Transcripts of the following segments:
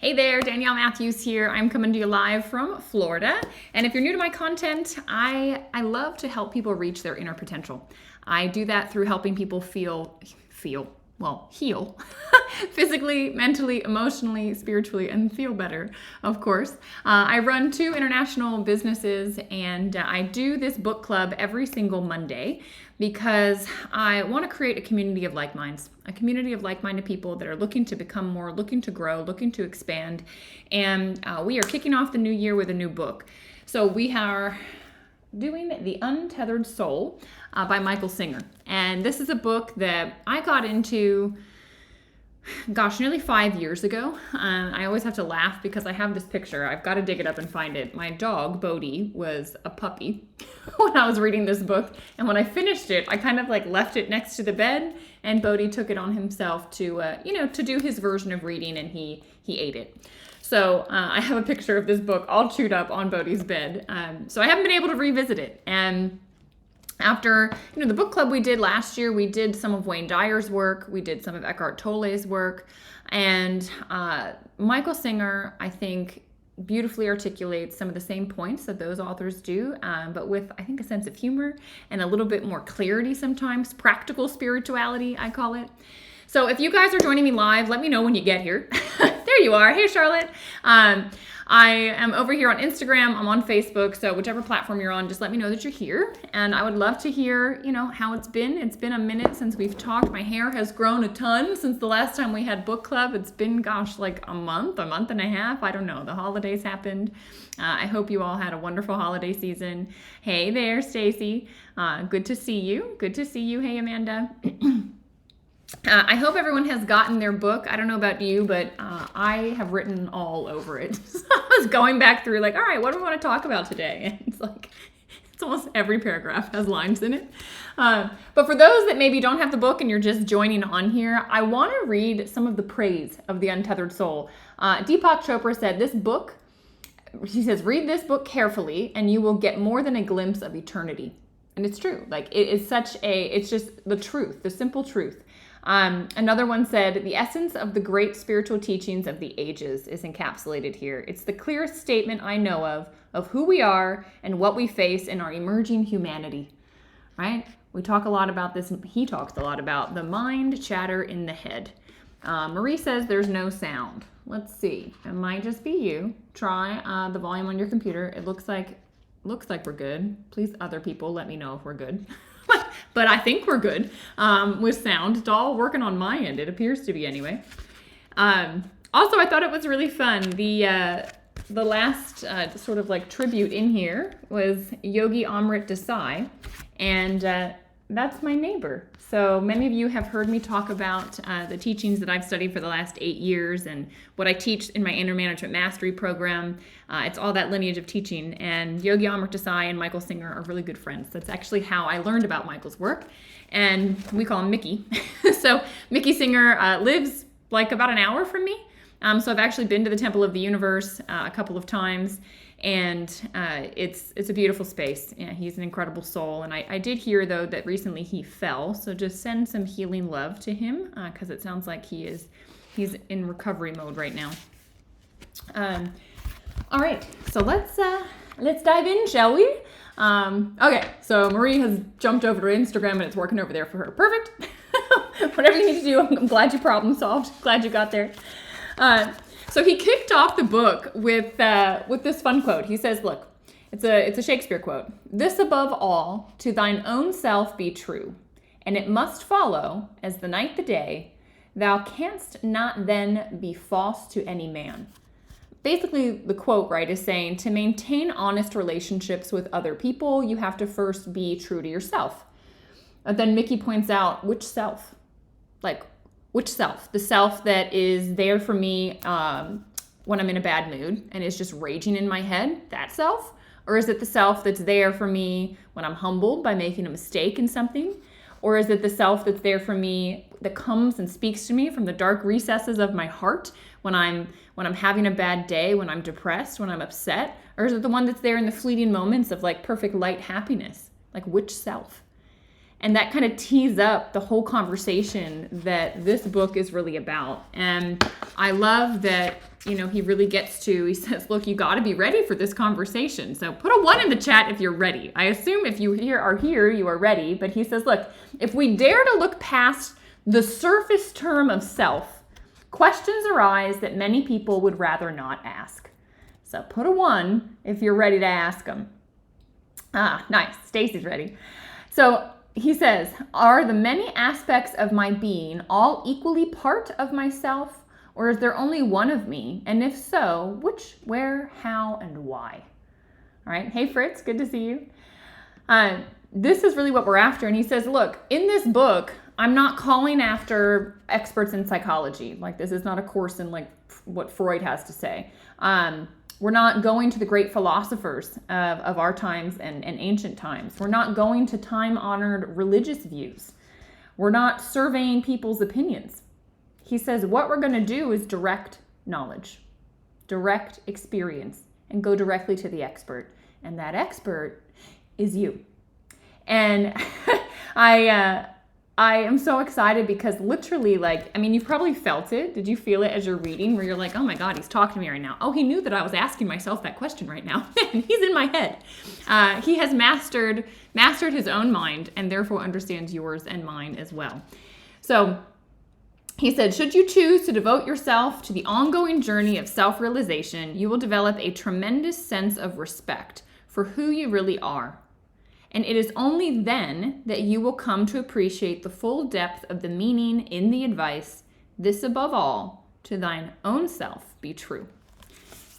Hey there, Danielle Matthews here. I'm coming to you live from Florida. And if you're new to my content, I love to help people reach their inner potential. I do that through helping people heal physically, mentally, emotionally, spiritually, and feel better, of course. I run 2 international businesses, and I do this book club every single Monday because I want to create a community of like minds, a community of like-minded people that are looking to become more, looking to grow, looking to expand. And we are kicking off the new year with a new book. So we are doing The Untethered Soul by Michael Singer. And this is a book that I got into, nearly 5 years ago. I always have to laugh because I have this picture. I've got to dig it up and find it. My dog, Bodhi, was a puppy when I was reading this book. And when I finished it, I kind of left it next to the bed, and Bodhi took it on himself to do his version of reading, and he ate it. So I have a picture of this book all chewed up on Bodhi's bed. So I haven't been able to revisit it. And after the book club we did last year, we did some of Wayne Dyer's work, we did some of Eckhart Tolle's work, and Michael Singer, I think, beautifully articulates some of the same points that those authors do, but with, I think, a sense of humor and a little bit more clarity sometimes, practical spirituality, I call it. So if you guys are joining me live, let me know when you get here. There you are. Hey, Charlotte. I am over here on Instagram. I'm on Facebook. So whichever platform you're on, just let me know that you're here. And I would love to hear, how it's been. It's been a minute since we've talked. My hair has grown a ton since the last time we had book club. It's been, a month and a half. I don't know. The holidays happened. I hope you all had a wonderful holiday season. Hey there, Stacy. Good to see you. Good to see you. Hey, Amanda. I hope everyone has gotten their book. I don't know about you, but I have written all over it. So I was going back through all right, what do we want to talk about today? And it's almost every paragraph has lines in it. But for those that maybe don't have the book and you're just joining on here, I want to read some of the praise of The Untethered Soul. Deepak Chopra said, he says, read this book carefully and you will get more than a glimpse of eternity. And it's true. It's just the truth, the simple truth. Another one said, the essence of the great spiritual teachings of the ages is encapsulated here. It's the clearest statement I know of who we are and what we face in our emerging humanity, right? We talk a lot about this. He talks a lot about the mind chatter in the head. Marie says there's no sound. Let's see. It might just be you. Try the volume on your computer. It looks like we're good. Please, other people, let me know if we're good. But I think we're good with sound. It's all working on my end. It appears to be anyway. Also, I thought it was really fun. The last tribute in here was Yogi Amrit Desai, and that's my neighbor. So many of you have heard me talk about the teachings that I've studied for the last 8 years and what I teach in my Inner Management Mastery program. It's all that lineage of teaching. And Yogi Amrit Desai and Michael Singer are really good friends. That's actually how I learned about Michael's work. And we call him Mickey. So Mickey Singer lives about an hour from me. So I've actually been to the Temple of the Universe a couple of times. And it's a beautiful space. Yeah, he's an incredible soul. And I did hear, though, that recently he fell. So just send some healing love to him because it sounds like he's in recovery mode right now. All right, so let's dive in, shall we? Okay, so Marie has jumped over to Instagram and it's working over there for her. Perfect. Whatever you need to do, I'm glad you problem solved. Glad you got there. So he kicked off the book with this fun quote. He says, look, it's a Shakespeare quote. This above all, to thine own self be true, and it must follow, as the night the day, thou canst not then be false to any man. Basically, the quote, right, is saying to maintain honest relationships with other people, you have to first be true to yourself. And then Mickey points out, which self? Which self? The self that is there for me when I'm in a bad mood and is just raging in my head, that self? Or is it the self that's there for me when I'm humbled by making a mistake in something? Or is it the self that's there for me that comes and speaks to me from the dark recesses of my heart when I'm having a bad day, when I'm depressed, when I'm upset? Or is it the one that's there in the fleeting moments of perfect light happiness? Which self? And that kind of tees up the whole conversation that this book is really about. And I love that he really gets to, he says, look, you got to be ready for this conversation. So put a 1 in the chat if you're ready. I assume if you are here, you are ready. But he says, look, if we dare to look past the surface term of self, questions arise that many people would rather not ask. So put a 1 if you're ready to ask them. Ah, nice. Stacy's ready. So he says, are the many aspects of my being all equally part of myself, or is there only one of me? And if so, which, where, how, and why? All right. Hey, Fritz, good to see you. This is really what we're after. And he says, look, in this book, I'm not calling after experts in psychology. Like, this is not a course in like what Freud has to say. We're not going to the great philosophers of our times and ancient times. We're not going to time-honored religious views. We're not surveying people's opinions. He says what we're going to do is direct knowledge, direct experience, and go directly to the expert. And that expert is you. And I am so excited because literally, you've probably felt it. Did you feel it as you're reading where you're like, oh my God, he's talking to me right now. Oh, he knew that I was asking myself that question right now. He's in my head. He has mastered his own mind and therefore understands yours and mine as well. So he said, should you choose to devote yourself to the ongoing journey of self-realization, you will develop a tremendous sense of respect for who you really are. And it is only then that you will come to appreciate the full depth of the meaning in the advice, this above all, to thine own self be true.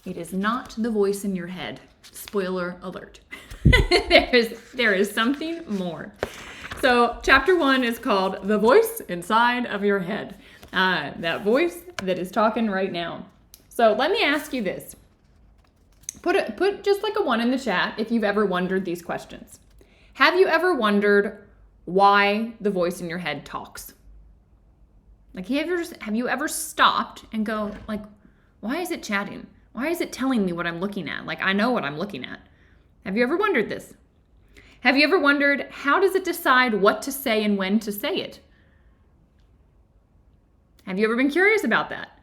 It is not the voice in your head. Spoiler alert. There is something more. So chapter 1 is called The Voice Inside of Your Head. That voice that is talking right now. So let me ask you this. Put just like a 1 in the chat if you've ever wondered these questions. Have you ever wondered why the voice in your head talks? Like, have you ever stopped and go, like, why is it chatting? Why is it telling me what I'm looking at? Like, I know what I'm looking at. Have you ever wondered this? Have you ever wondered, how does it decide what to say and when to say it? Have you ever been curious about that?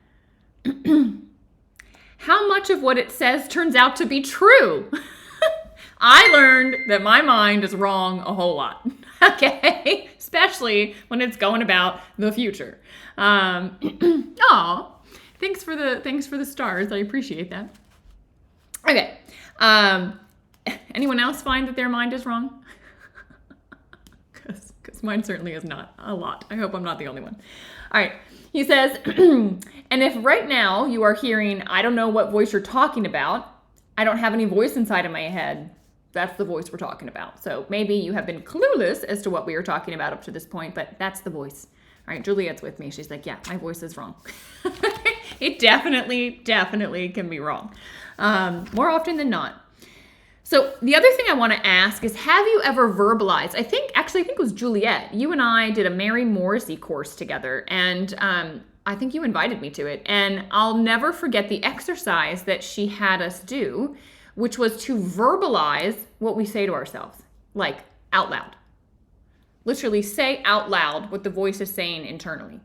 How much of what it says turns out to be true? I learned that my mind is wrong a whole lot, okay? Especially when it's going about the future. Aw, thanks for the stars. I appreciate that. Okay. Anyone else find that their mind is wrong? Because mine certainly is not a lot. I hope I'm not the only one. All right. He says, and if right now you are hearing, I don't know what voice you're talking about, I don't have any voice inside of my head, that's the voice we're talking about. So maybe you have been clueless as to what we were talking about up to this point, but that's the voice. All right, Juliet's with me. She's like, yeah, my voice is wrong. It definitely can be wrong. More often than not. So the other thing I want to ask is, have you ever verbalized? I think it was Juliet. You and I did a Mary Morrissey course together, and I think you invited me to it. And I'll never forget the exercise that she had us do, which was to verbalize what we say to ourselves, like out loud. Literally say out loud what the voice is saying internally.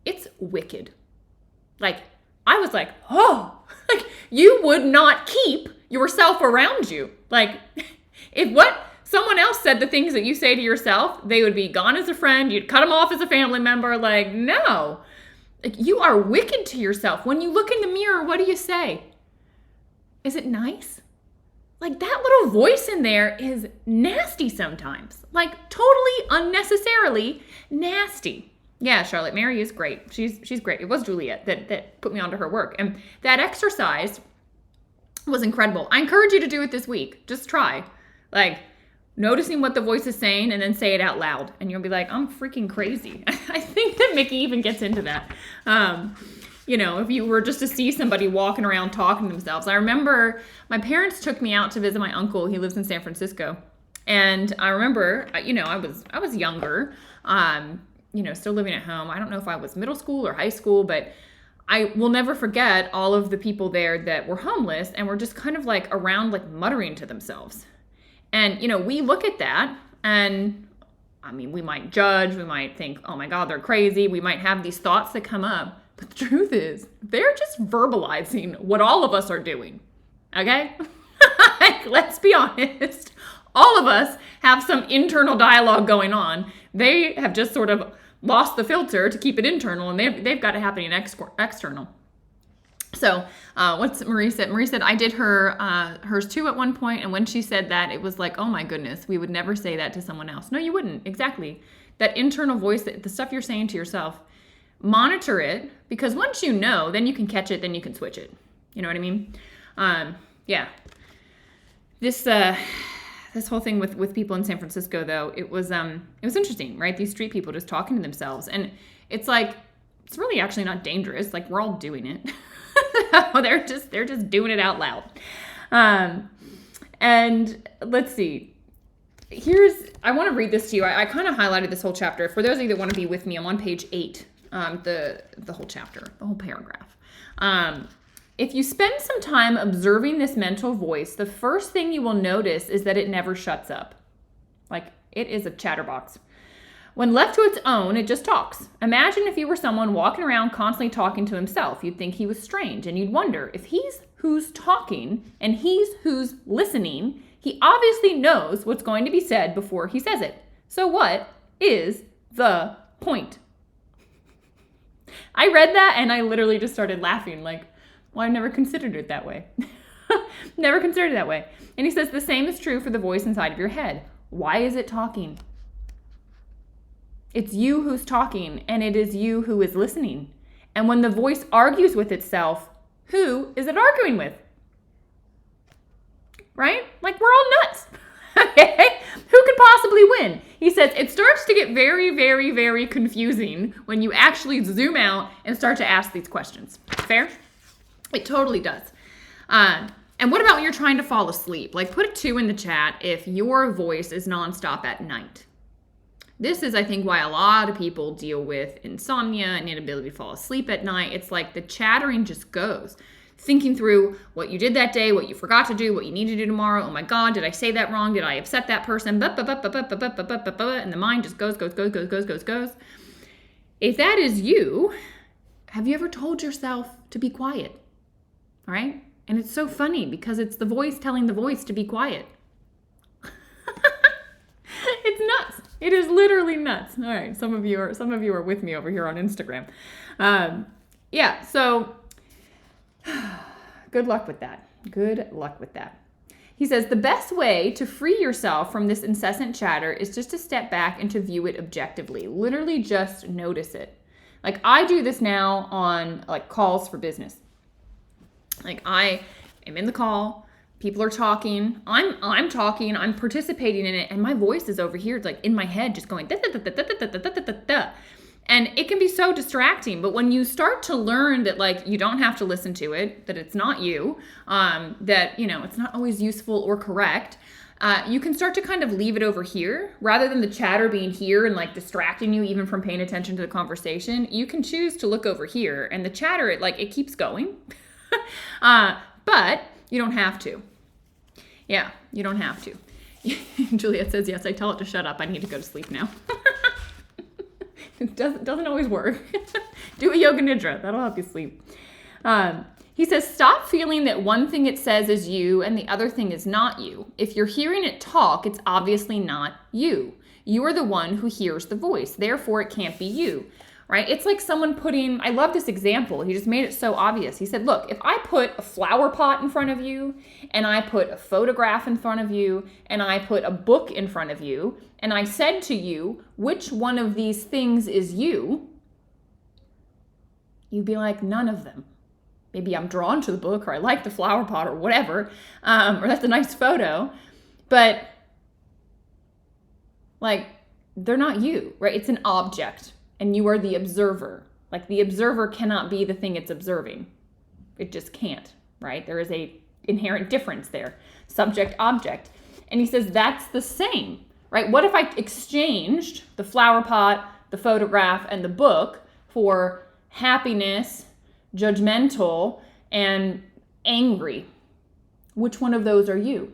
It's wicked. Like, I was like, oh, like you would not keep yourself around you. Like, if what someone else said the things that you say to yourself, they would be gone as a friend. You'd cut them off as a family member. Like, no, like, you are wicked to yourself. When you look in the mirror, what do you say? Is it nice? Like, that little voice in there is nasty sometimes. Like, totally unnecessarily nasty. Yeah, Charlotte, Mary is great. She's great. It was Juliet that put me onto her work. And that exercise was incredible. I encourage you to do it this week. Just try. Like, noticing what the voice is saying and then say it out loud. And you'll be like, I'm freaking crazy. I think that Mickey even gets into that. If you were just to see somebody walking around talking to themselves. I remember my parents took me out to visit my uncle. He lives in San Francisco. And I remember, I was younger, still living at home. I don't know if I was middle school or high school, but I will never forget all of the people there that were homeless and were just kind of like around, like muttering to themselves. And, we look at that and, we might judge, we might think, oh my God, they're crazy. We might have these thoughts that come up. But the truth is, they're just verbalizing what all of us are doing. Okay? Like, let's be honest. All of us have some internal dialogue going on. They have just sort of lost the filter to keep it internal, and they've got it happening external. So what's Marie said? Marie said, I did hers too at one point, and when she said that, it was like, oh my goodness, we would never say that to someone else. No, you wouldn't. Exactly. That internal voice, the stuff you're saying to yourself, monitor it, because once you know, then you can catch it, then you can switch it. You know what I mean? Yeah. This whole thing with people in San Francisco, though, it was interesting, right? These street people just talking to themselves, and it's like, it's really actually not dangerous. Like, we're all doing it. they're just doing it out loud. And let's see. I want to read this to you. I kind of highlighted this whole chapter. For those of you that want to be with me, I'm on page 8, the whole chapter, the whole paragraph. If you spend some time observing this mental voice, the first thing you will notice is that it never shuts up. Like, it is a chatterbox. When left to its own, it just talks. Imagine if you were someone walking around constantly talking to himself. You'd think he was strange, and you'd wonder if he's who's talking and he's who's listening, he obviously knows what's going to be said before he says it. So what is the point? I read that and I literally just started laughing, like, well, I've never considered it that way. Never considered it that way. And he says the same is true for the voice inside of your head. Why is it talking? It's you who's talking, and it is you who is listening. And when the voice argues with itself, who is it arguing with? Right? Like, we're all nuts. Okay? Who could possibly win? He says it starts to get very, very, very confusing when you actually zoom out and start to ask these questions. Fair? It totally does. And what about when you're trying to fall asleep? Like, put a 2 in the chat if your voice is nonstop at night. This is, I think, why a lot of people deal with insomnia and inability to fall asleep at night. It's like the chattering just goes. Thinking through what you did that day, what you forgot to do, what you need to do tomorrow. Oh my God, did I say that wrong? Did I upset that person? And the mind just goes. If that is you, have you ever told yourself to be quiet? All right? And it's so funny because it's the voice telling the voice to be quiet. It's nuts. It is literally nuts. All right, some of you are with me over here on Instagram. Yeah, so good luck with that. Good luck with that. He says the best way to free yourself from this incessant chatter is just to step back and to view it objectively. Literally just notice it. Like, I do this now on like calls for business. Like, I am in the call, people are talking, I'm talking, I'm participating in it, and my voice is over here, it's like in my head, just going da da da da da da da da da da. And it can be so distracting, but when you start to learn that, like, you don't have to listen to it, that it's not you, that, you know, it's not always useful or correct, you can start to kind of leave it over here rather than the chatter being here and like distracting you even from paying attention to the conversation. You can choose to look over here, and the chatter, it keeps going, but you don't have to. Yeah, you don't have to. Juliet says, yes, I tell it to shut up. I need to go to sleep now. It doesn't always work. Do a yoga nidra. That'll help you sleep. He says, stop feeling that one thing it says is you and the other thing is not you. If you're hearing it talk, it's obviously not you. You are the one who hears the voice. Therefore, it can't be you. Right? It's like someone I love this example. He just made it so obvious. He said, look, if I put a flower pot in front of you, and I put a photograph in front of you, and I put a book in front of you, and I said to you, which one of these things is you? You'd be like, none of them. Maybe I'm drawn to the book, or I like the flower pot, or whatever, or that's a nice photo, but like, they're not you, right? It's an object. And you are the observer. Like, the observer cannot be the thing it's observing. It just can't, right? There is a inherent difference there. Subject, object. And he says that's the same, right? What if I exchanged the flower pot, the photograph, and the book for happiness, judgmental, and angry? Which one of those are you?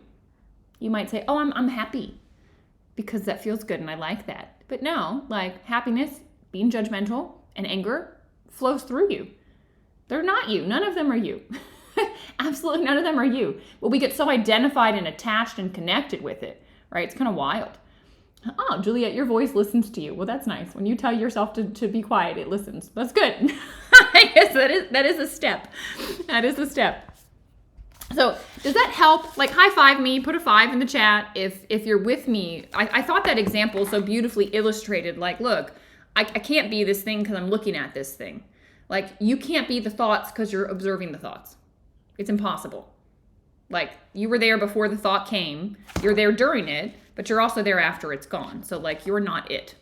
You might say, oh, I'm happy because that feels good and I like that. But no, like, happiness, being judgmental, and anger flows through you. They're not you. None of them are you. Absolutely none of them are you. But we get so identified and attached and connected with it, right? It's kind of wild. Oh, Juliet, your voice listens to you. Well, that's nice. When you tell yourself to be quiet, it listens. That's good. I guess that is a step. That is a step. So does that help? Like, high five me, put a 5 in the chat if you're with me. I thought that example so beautifully illustrated, like, look, I can't be this thing because I'm looking at this thing. Like, you can't be the thoughts because you're observing the thoughts. It's impossible. Like, you were there before the thought came. You're there during it, but you're also there after it's gone. So, like, you're not it.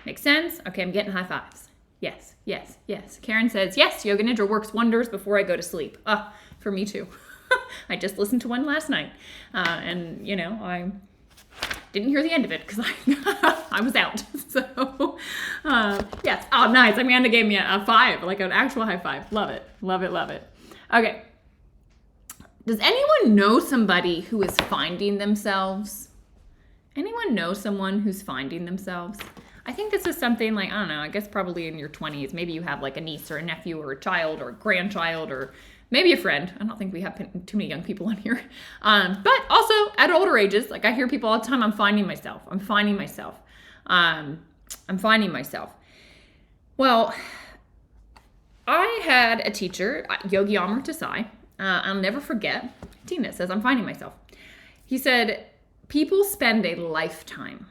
Make sense? Okay, I'm getting high fives. Yes, yes, yes. Karen says, yes, Yoga Nidra works wonders before I go to sleep. For me too. I just listened to one last night. And, you know, I didn't hear the end of it because I was out. So, yes. Oh, nice. Amanda gave me a 5, like an actual high five. Love it. Love it. Love it. Okay. Does anyone know somebody who is finding themselves? Anyone know someone who's finding themselves? I think this is something like, I don't know, I guess probably in your 20s. Maybe you have like a niece or a nephew or a child or a grandchild or maybe a friend. I don't think we have too many young people on here. But also at older ages, like I hear people all the time, I'm finding myself. I'm finding myself. I'm finding myself. Well, I had a teacher, Yogi Amar Desai. I'll never forget. Tina says, I'm finding myself. He said, people spend a lifetime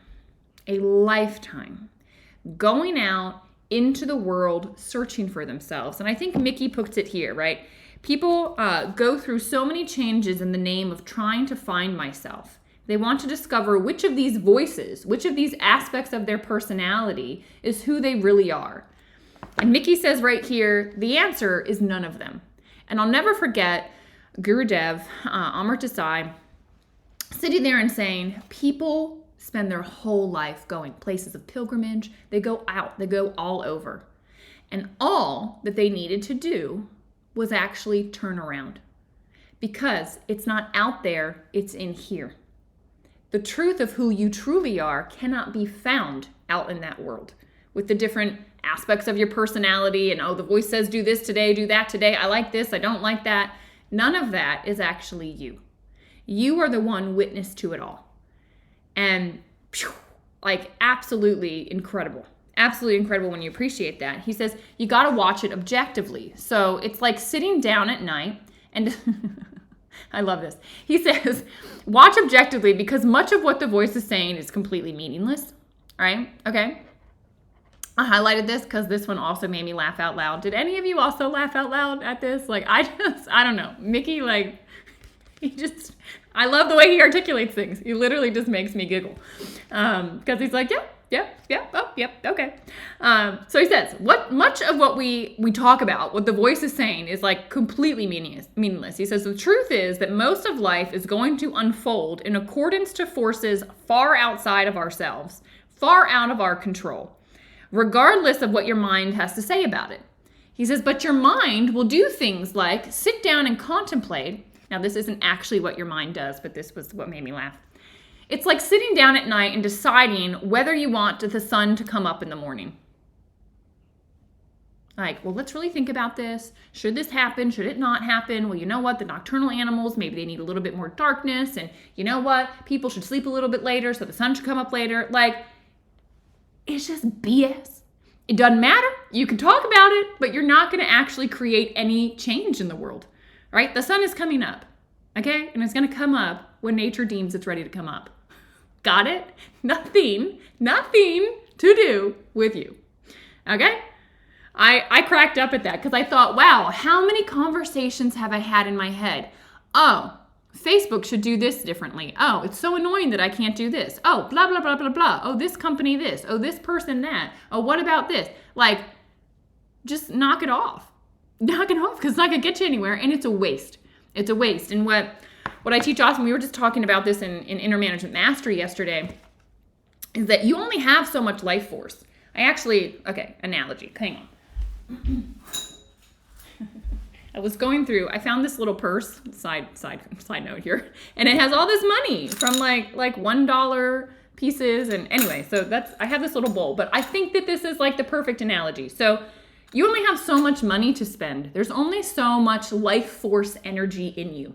going out into the world searching for themselves. And I think Mickey puts it here, right? People go through so many changes in the name of trying to find myself. They want to discover which of these voices, which of these aspects of their personality is who they really are. And Mickey says right here, the answer is none of them. And I'll never forget Gurudev, Amar Desai, sitting there and saying, people spend their whole life going places of pilgrimage. They go out, they go all over. And all that they needed to do was actually turn around. Because it's not out there, it's in here. The truth of who you truly are cannot be found out in that world with the different aspects of your personality and, oh, the voice says do this today, do that today, I like this, I don't like that. None of that is actually you. You are the one witness to it all. And like absolutely incredible. Absolutely incredible when you appreciate that. He says you got to watch it objectively. So it's like sitting down at night and I love this. He says, watch objectively because much of what the voice is saying is completely meaningless. All right? Okay. I highlighted this because this one also made me laugh out loud. Did any of you also laugh out loud at this? Like, I don't know. Mickey, like, I love the way he articulates things. He literally just makes me giggle. Because he's like, okay. So he says, much of what we talk about, what the voice is saying is like completely meaningless. He says, the truth is that most of life is going to unfold in accordance to forces far outside of ourselves, far out of our control, regardless of what your mind has to say about it. He says, but your mind will do things like sit down and contemplate. Now, this isn't actually what your mind does, but this was what made me laugh. It's like sitting down at night and deciding whether you want the sun to come up in the morning. Like, well, let's really think about this. Should this happen? Should it not happen? Well, you know what? The nocturnal animals, maybe they need a little bit more darkness. And you know what? People should sleep a little bit later so the sun should come up later. Like, it's just BS. It doesn't matter. You can talk about it, but you're not going to actually create any change in the world, right? The sun is coming up, okay? And it's going to come up when nature deems it's ready to come up. Got it? Nothing to do with you, okay? I cracked up at that because I thought, wow, how many conversations have I had in my head? Oh, Facebook should do this differently. Oh, it's so annoying that I can't do this. Oh, blah, blah, blah, blah, blah. Oh, this company this. Oh, this person that. Oh, what about this? Like, just knock it off. Knock it off because it's not going to get you anywhere and it's a waste. It's a waste. And what I teach Austin, we were just talking about this in Inner Management Mastery yesterday, is that you only have so much life force. Analogy. Hang on. I was going through, I found this little purse, side note here, and it has all this money from like $1 pieces. And anyway, so I have this little bowl, but I think that this is like the perfect analogy. So You only have so much money to spend. There's only so much life force energy in you.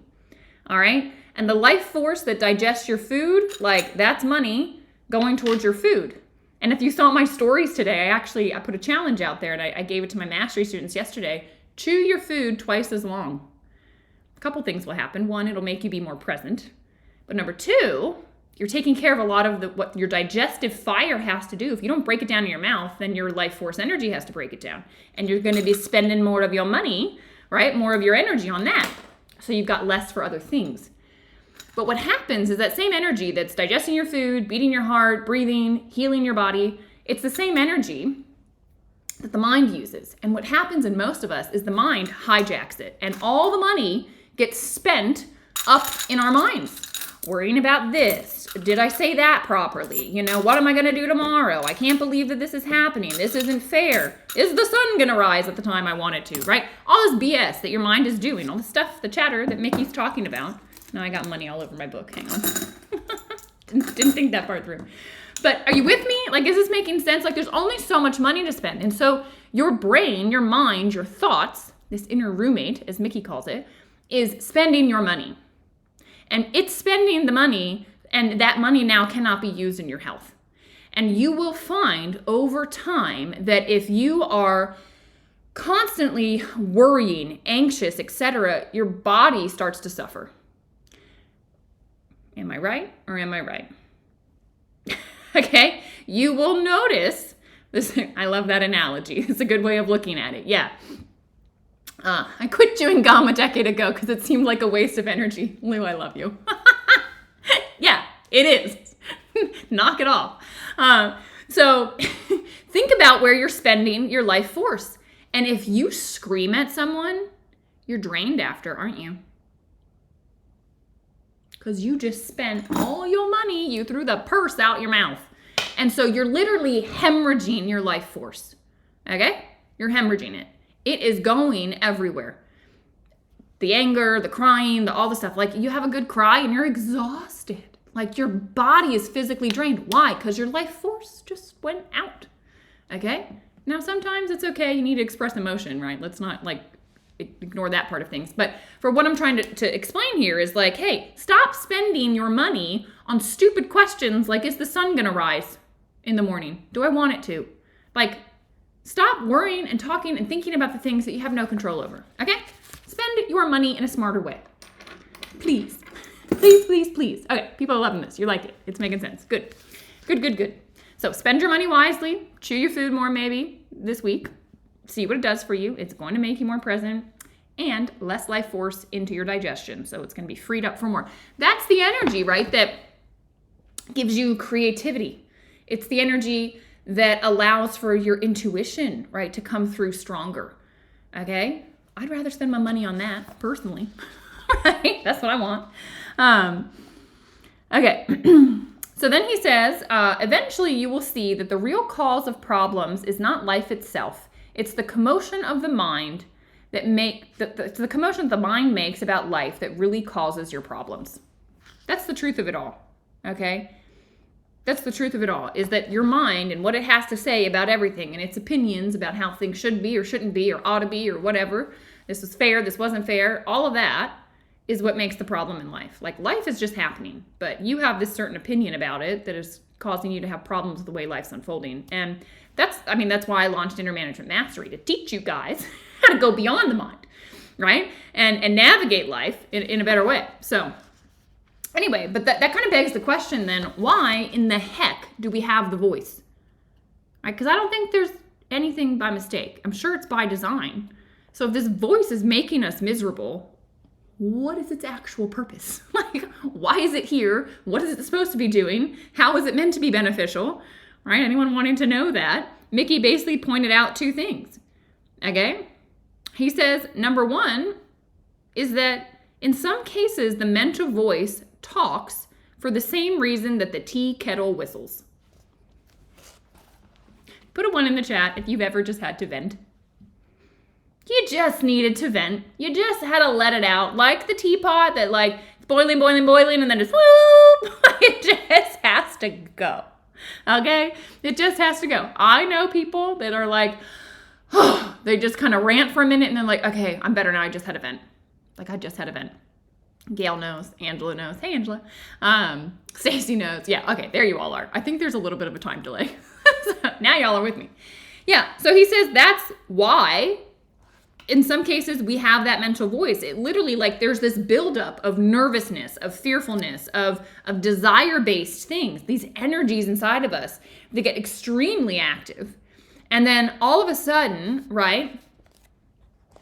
All right? And the life force that digests your food, like that's money going towards your food. And if you saw my stories today, I put a challenge out there and I gave it to my mastery students yesterday. Chew your food twice as long. A couple things will happen. One, it'll make you be more present. But number two, you're taking care of a lot of what your digestive fire has to do. If you don't break it down in your mouth, then your life force energy has to break it down. And you're going to be spending more of your money, right? More of your energy on that. So you've got less for other things. But what happens is that same energy that's digesting your food, beating your heart, breathing, healing your body, it's the same energy that the mind uses. And what happens in most of us is the mind hijacks it. And all the money gets spent up in our minds. Worrying about this. Did I say that properly? You know, what am I going to do tomorrow? I can't believe that this is happening. This isn't fair. Is the sun going to rise at the time I want it to, right? All this BS that your mind is doing, all the stuff, the chatter that Mickey's talking about. Now I got money all over my book. Hang on. didn't think that part through. But are you with me? Like, is this making sense? Like, there's only so much money to spend. And so your brain, your mind, your thoughts, this inner roommate, as Mickey calls it, is spending your money. And it's spending the money, and that money now cannot be used in your health. And you will find over time that if you are constantly worrying, anxious, etc., your body starts to suffer. Am I right or am I right? Okay? You will notice this. I love that analogy. It's a good way of looking at it. Yeah. I quit chewing gum a decade ago because it seemed like a waste of energy. Lou, I love you. Yeah, it is. Knock it off. So think about where you're spending your life force. And if you scream at someone, you're drained after, aren't you? Because you just spent all your money. You threw the purse out your mouth. And so you're literally hemorrhaging your life force. Okay? You're hemorrhaging it. It is going everywhere. The anger, the crying, all the stuff. Like, you have a good cry and you're exhausted. Like, your body is physically drained. Why? Because your life force just went out. Okay? Now, sometimes it's okay. You need to express emotion, right? Let's not, like, ignore that part of things. But for what I'm trying to explain here is like, hey, stop spending your money on stupid questions like, is the sun going to rise in the morning? Do I want it to? Like, stop worrying and talking and thinking about the things that you have no control over, okay? Spend your money in a smarter way. Please. Please, please, please. Okay, people are loving this. You like it. It's making sense. Good. Good, good, good. So spend your money wisely. Chew your food more maybe this week. See what it does for you. It's going to make you more present and less life force into your digestion. So it's going to be freed up for more. That's the energy, right, that gives you creativity. It's the energy that allows for your intuition, right, to come through stronger, okay? I'd rather spend my money on that, personally, right? That's what I want. Okay, so then he says, eventually you will see that the real cause of problems is not life itself. It's the commotion of the mind that the commotion that the mind makes about life that really causes your problems. That's the truth of it all, okay? That's the truth of it all, is that your mind and what it has to say about everything and its opinions about how things should be or shouldn't be or ought to be or whatever, this was fair, this wasn't fair, all of that is what makes the problem in life. Like, life is just happening, but you have this certain opinion about it that is causing you to have problems with the way life's unfolding. And that's why I launched Inner Management Mastery, to teach you guys how to go beyond the mind, right? And navigate life in a better way. So anyway, but that kind of begs the question then, why in the heck do we have the voice? Right? Because I don't think there's anything by mistake. I'm sure it's by design. So if this voice is making us miserable, what is its actual purpose? Like, why is it here? What is it supposed to be doing? How is it meant to be beneficial? Right? Anyone wanting to know that? Mickey basically pointed out two things. Okay? He says, number one is that in some cases, the mental voice talks for the same reason that the tea kettle whistles. Put a 1 in the chat if you've ever just had to vent. You just needed to vent. You just had to let it out. Like the teapot that, like, it's boiling, boiling, boiling, and then just whoop. It just has to go. Okay? It just has to go. I know people that are like, they just kind of rant for a minute and then like, okay, I'm better now. I just had a vent. Like I just had a vent. Gail knows. Angela knows. Hey, Angela. Stacy knows. Yeah. Okay. There you all are. I think there's a little bit of a time delay. So now y'all are with me. Yeah. So he says that's why in some cases we have that mental voice. It literally like there's this buildup of nervousness, of fearfulness, of desire-based things, these energies inside of us that get extremely active. And then all of a sudden, right,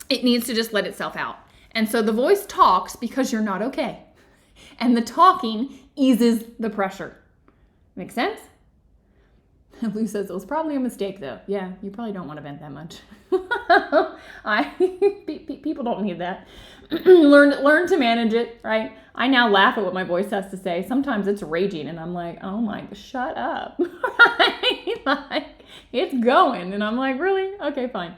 it needs to just let itself out. And so the voice talks because you're not okay. And the talking eases the pressure. Make sense? Lou says it was probably a mistake though. Yeah, you probably don't want to vent that much. People don't need that. learn to manage it, right? I now laugh at what my voice has to say. Sometimes it's raging and I'm like, oh my, shut up. Right? Like, it's going. And I'm like, really? Okay, fine.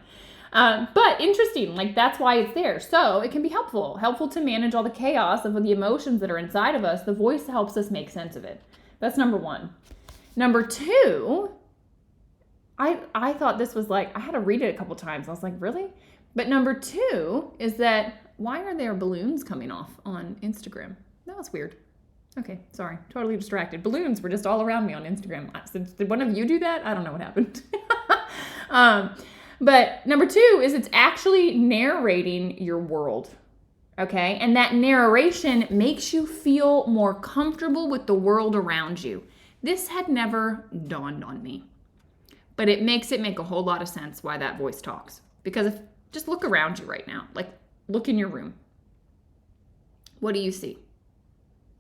But interesting, like that's why it's there. So it can be helpful to manage all the chaos of the emotions that are inside of us. The voice helps us make sense of it. That's number one. Number two, I thought this was like, I had to read it a couple times. I was like, really? But number two is that why are there balloons coming off on Instagram? That was weird. Okay, sorry, totally distracted. Balloons were just all around me on Instagram. Did one of you do that? I don't know what happened. But number two is it's actually narrating your world, okay? And that narration makes you feel more comfortable with the world around you. This had never dawned on me, but it makes it make a whole lot of sense why that voice talks. Because just look around you right now, like look in your room. What do you see?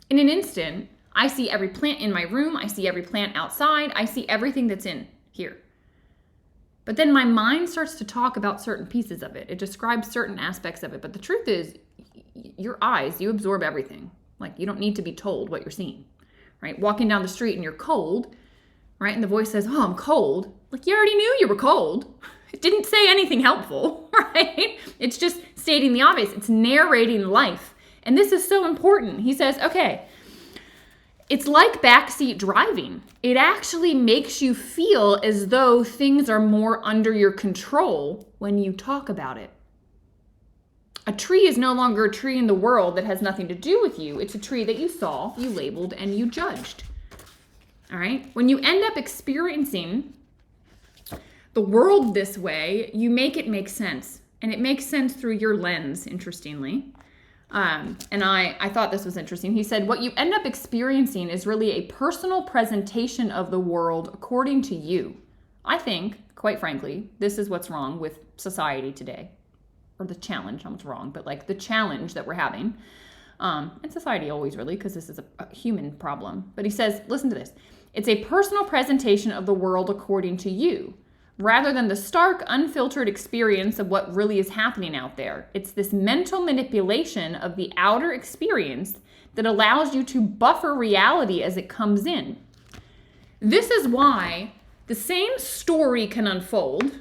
In an instant, I see every plant in my room. I see every plant outside. I see everything that's in here. But then my mind starts to talk about certain pieces of it. It describes certain aspects of it. But the truth is, your eyes, you absorb everything. Like you don't need to be told what you're seeing, right? Walking down the street and you're cold, right? And the voice says, oh, I'm cold. Like you already knew you were cold. It didn't say anything helpful, right? It's just stating the obvious. It's narrating life. And this is so important. He says, okay, it's like backseat driving. It actually makes you feel as though things are more under your control when you talk about it. A tree is no longer a tree in the world that has nothing to do with you. It's a tree that you saw, you labeled, and you judged. All right? When you end up experiencing the world this way, you make it make sense. And it makes sense through your lens, interestingly. And I thought this was interesting. He said, what you end up experiencing is really a personal presentation of the world according to you. I think, quite frankly, this is what's wrong with society today. Or the challenge, not what's wrong, but like the challenge that we're having. And society always really, because this is a human problem. But he says, listen to this. It's a personal presentation of the world according to you, rather than the stark, unfiltered experience of what really is happening out there. It's this mental manipulation of the outer experience that allows you to buffer reality as it comes in. This is why the same story can unfold,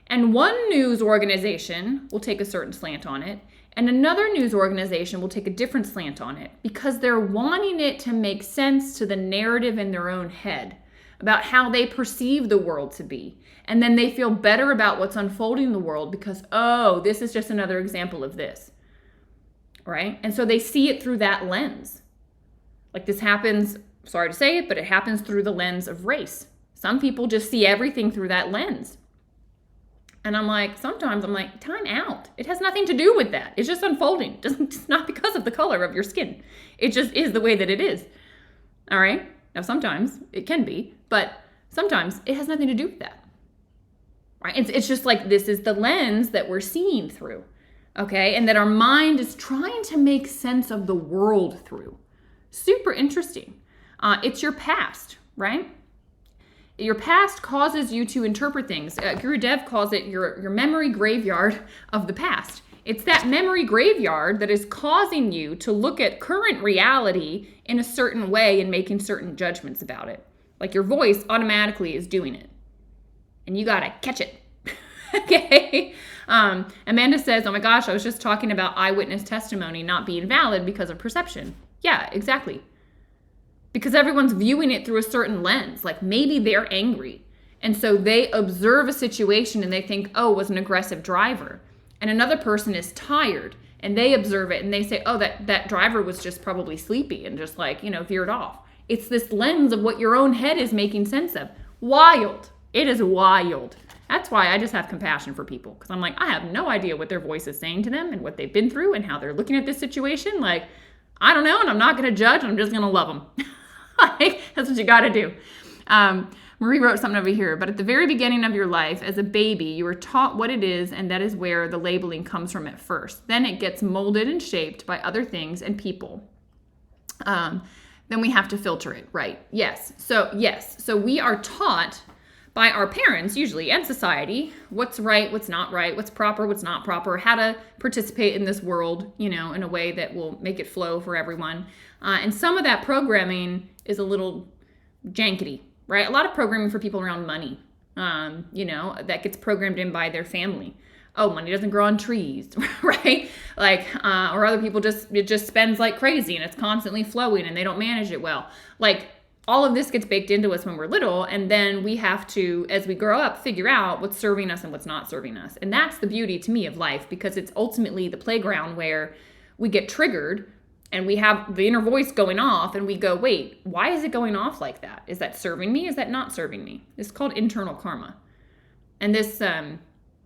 and one news organization will take a certain slant on it, and another news organization will take a different slant on it, because they're wanting it to make sense to the narrative in their own head about how they perceive the world to be. And then they feel better about what's unfolding in the world because, oh, this is just another example of this, right? And so they see it through that lens. Like this happens, sorry to say it, but it happens through the lens of race. Some people just see everything through that lens. And sometimes I'm like, time out. It has nothing to do with that. It's just unfolding. It's not because of the color of your skin. It just is the way that it is. All right? Now, sometimes it can be, but sometimes it has nothing to do with that. Right? It's just like this is the lens that we're seeing through, okay? And that our mind is trying to make sense of the world through. Super interesting. It's your past, right? Your past causes you to interpret things. Guru Dev calls it your memory graveyard of the past. It's that memory graveyard that is causing you to look at current reality in a certain way and making certain judgments about it. Like your voice automatically is doing it. And you gotta catch it. Okay? Amanda says, oh my gosh, I was just talking about eyewitness testimony not being valid because of perception. Yeah, exactly. Because everyone's viewing it through a certain lens. Like maybe they're angry. And so they observe a situation and they think, oh, it was an aggressive driver. And another person is tired and they observe it and they say, oh, that driver was just probably sleepy and just like, veered off. It's this lens of what your own head is making sense of. Wild. It is wild. That's why I just have compassion for people, because I'm like, I have no idea what their voice is saying to them and what they've been through and how they're looking at this situation. Like, I don't know, and I'm not going to judge. I'm just going to love them. Like, that's what you got to do. Marie wrote something over here, but at the very beginning of your life, as a baby, you were taught what it is, and that is where the labeling comes from at first. Then it gets molded and shaped by other things and people. Then we have to filter it, right? Yes. So we are taught by our parents, usually, and society, what's right, what's not right, what's proper, what's not proper, how to participate in this world, in a way that will make it flow for everyone. And some of that programming is a little jankety, right? A lot of programming for people around money, that gets programmed in by their family. Oh, money doesn't grow on trees, right? Like, or other people it just spends like crazy and it's constantly flowing and they don't manage it well. Like, all of this gets baked into us when we're little, and then we have to, as we grow up, figure out what's serving us and what's not serving us. And that's the beauty to me of life, because it's ultimately the playground where we get triggered and we have the inner voice going off and we go, wait, why is it going off like that? Is that serving me? Is that not serving me? It's called internal karma. And this,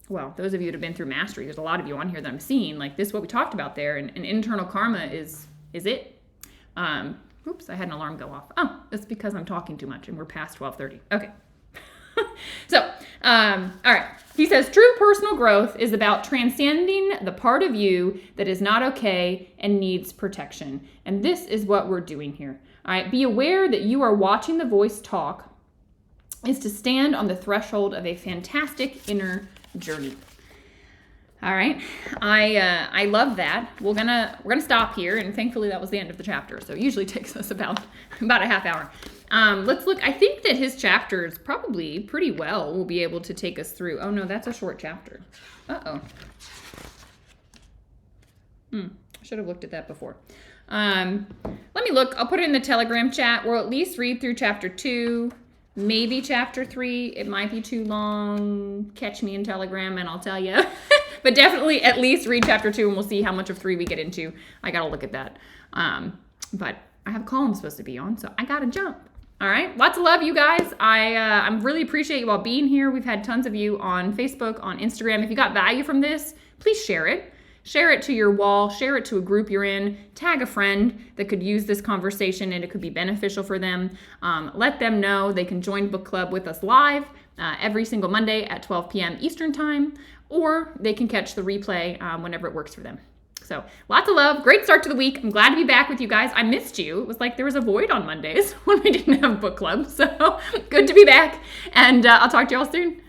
well, those of you that have been through mastery, there's a lot of you on here that I'm seeing, like this, what we talked about there, and internal karma is it. Oops, I had an alarm go off. Oh, it's because I'm talking too much and we're past 12:30. Okay. So, all right. He says, true personal growth is about transcending the part of you that is not okay and needs protection. And this is what we're doing here. All right. Be aware that you are watching the voice talk is to stand on the threshold of a fantastic inner journey. All right. I love that. We're gonna stop here, and thankfully that was the end of the chapter. So it usually takes us about a half hour. Let's look. I think that his chapters probably pretty well will be able to take us through. Oh no, that's a short chapter. Uh-oh. I should have looked at that before. Let me look. I'll put it in the Telegram chat. We'll at least read through chapter 2. Maybe chapter 3. It might be too long. Catch me in Telegram and I'll tell you. But definitely at least read chapter 2 and we'll see how much of 3 we get into. I got to look at that. But I have a call I'm supposed to be on, so I got to jump. All right. Lots of love, you guys. I really appreciate you all being here. We've had tons of you on Facebook, on Instagram. If you got value from this, please share it. Share it to your wall. Share it to a group you're in. Tag a friend that could use this conversation and it could be beneficial for them. Let them know they can join book club with us live every single Monday at 12 p.m. Eastern time, or they can catch the replay whenever it works for them. So lots of love. Great start to the week. I'm glad to be back with you guys. I missed you. It was like there was a void on Mondays when we didn't have book club. So good to be back. And I'll talk to you all soon.